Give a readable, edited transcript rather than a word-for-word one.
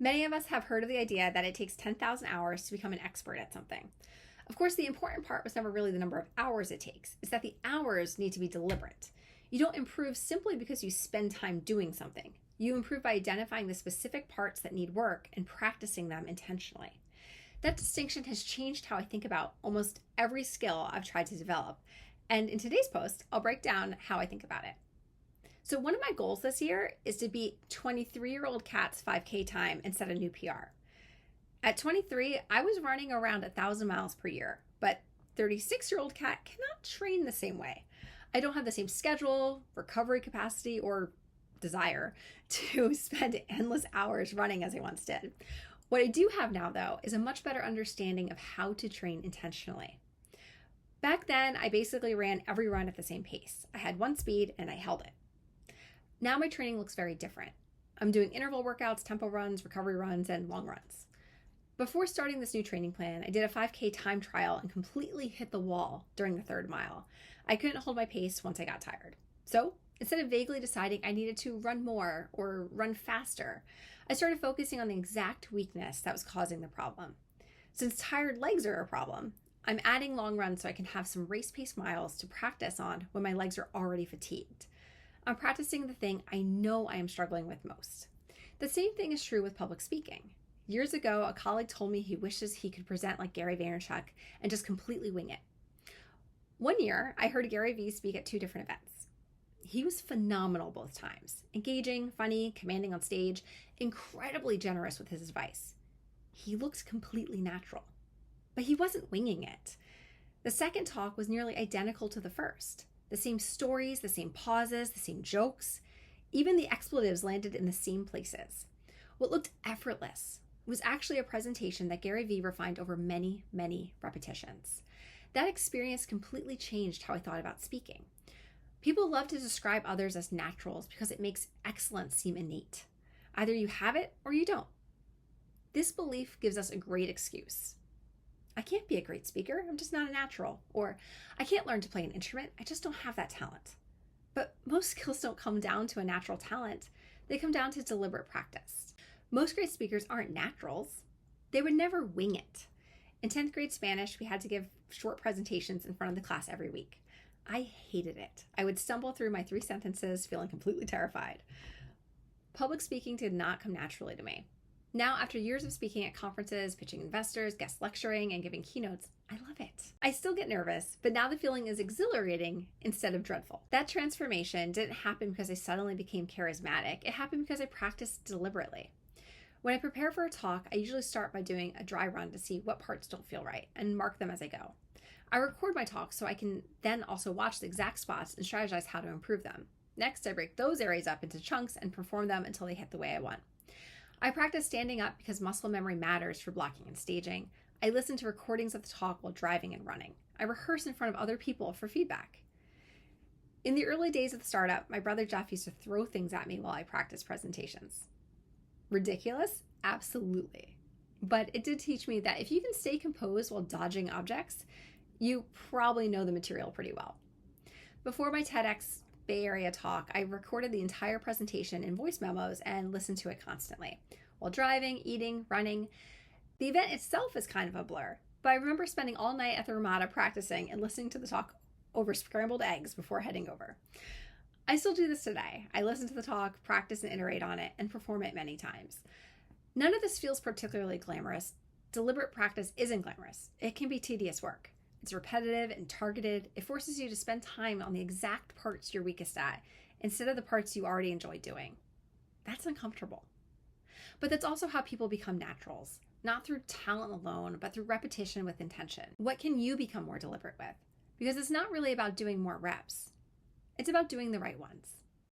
Many of us have heard of the idea that it takes 10,000 hours to become an expert at something. Of course, the important part was never really the number of hours it takes, it's that the hours need to be deliberate. You don't improve simply because you spend time doing something. You improve by identifying the specific parts that need work and practicing them intentionally. That distinction has changed how I think about almost every skill I've tried to develop. And in today's post, I'll break down how I think about it. So one of my goals this year is to beat 23-year-old Kat's 5K time and set a new PR. At 23, I was running around 1,000 miles per year, but 36-year-old Kat cannot train the same way. I don't have the same schedule, recovery capacity, or desire to spend endless hours running as I once did. What I do have now, though, is a much better understanding of how to train intentionally. Back then, I basically ran every run at the same pace. I had one speed and I held it. Now my training looks very different. I'm doing interval workouts, tempo runs, recovery runs, and long runs. Before starting this new training plan, I did a 5K time trial and completely hit the wall during the third mile. I couldn't hold my pace once I got tired. So instead of vaguely deciding I needed to run more or run faster, I started focusing on the exact weakness that was causing the problem. Since tired legs are a problem, I'm adding long runs so I can have some race-paced miles to practice on when my legs are already fatigued. I'm practicing the thing I know I am struggling with most. The same thing is true with public speaking. Years ago, a colleague told me he wishes he could present like Gary Vaynerchuk and just completely wing it. One year, I heard Gary Vee speak at 2 different events. He was phenomenal both times, engaging, funny, commanding on stage, incredibly generous with his advice. He looked completely natural, but he wasn't winging it. The second talk was nearly identical to the first. The same stories, the same pauses, the same jokes. Even the expletives landed in the same places. What looked effortless was actually a presentation that Gary Vee refined over many, many repetitions. That experience completely changed how I thought about speaking. People love to describe others as naturals because it makes excellence seem innate. Either you have it or you don't. This belief gives us a great excuse. I can't be a great speaker, I'm just not a natural. Or I can't learn to play an instrument, I just don't have that talent. But most skills don't come down to a natural talent, they come down to deliberate practice. Most great speakers aren't naturals. They would never wing it. In 10th grade Spanish, we had to give short presentations in front of the class every week. I hated it. I would stumble through my 3 sentences feeling completely terrified. Public speaking did not come naturally to me. Now, after years of speaking at conferences, pitching investors, guest lecturing, and giving keynotes, I love it. I still get nervous, but now the feeling is exhilarating instead of dreadful. That transformation didn't happen because I suddenly became charismatic. It happened because I practiced deliberately. When I prepare for a talk, I usually start by doing a dry run to see what parts don't feel right and mark them as I go. I record my talks so I can then also watch the exact spots and strategize how to improve them. Next, I break those areas up into chunks and perform them until they hit the way I want. I practice standing up because muscle memory matters for blocking and staging. I listen to recordings of the talk while driving and running. I rehearse in front of other people for feedback. In the early days of the startup, my brother Jeff used to throw things at me while I practiced presentations. Ridiculous? Absolutely. But it did teach me that if you can stay composed while dodging objects, you probably know the material pretty well. Before my TEDx Bay Area talk, I recorded the entire presentation in voice memos and listened to it constantly. While driving, eating, running. The event itself is kind of a blur, but I remember spending all night at the Ramada practicing and listening to the talk over scrambled eggs before heading over. I still do this today. I listen to the talk, practice and iterate on it, and perform it many times. None of this feels particularly glamorous. Deliberate practice isn't glamorous. It can be tedious work. It's repetitive and targeted. It forces you to spend time on the exact parts you're weakest at instead of the parts you already enjoy doing. That's uncomfortable. But that's also how people become naturals, not through talent alone, but through repetition with intention. What can you become more deliberate with? Because it's not really about doing more reps. It's about doing the right ones.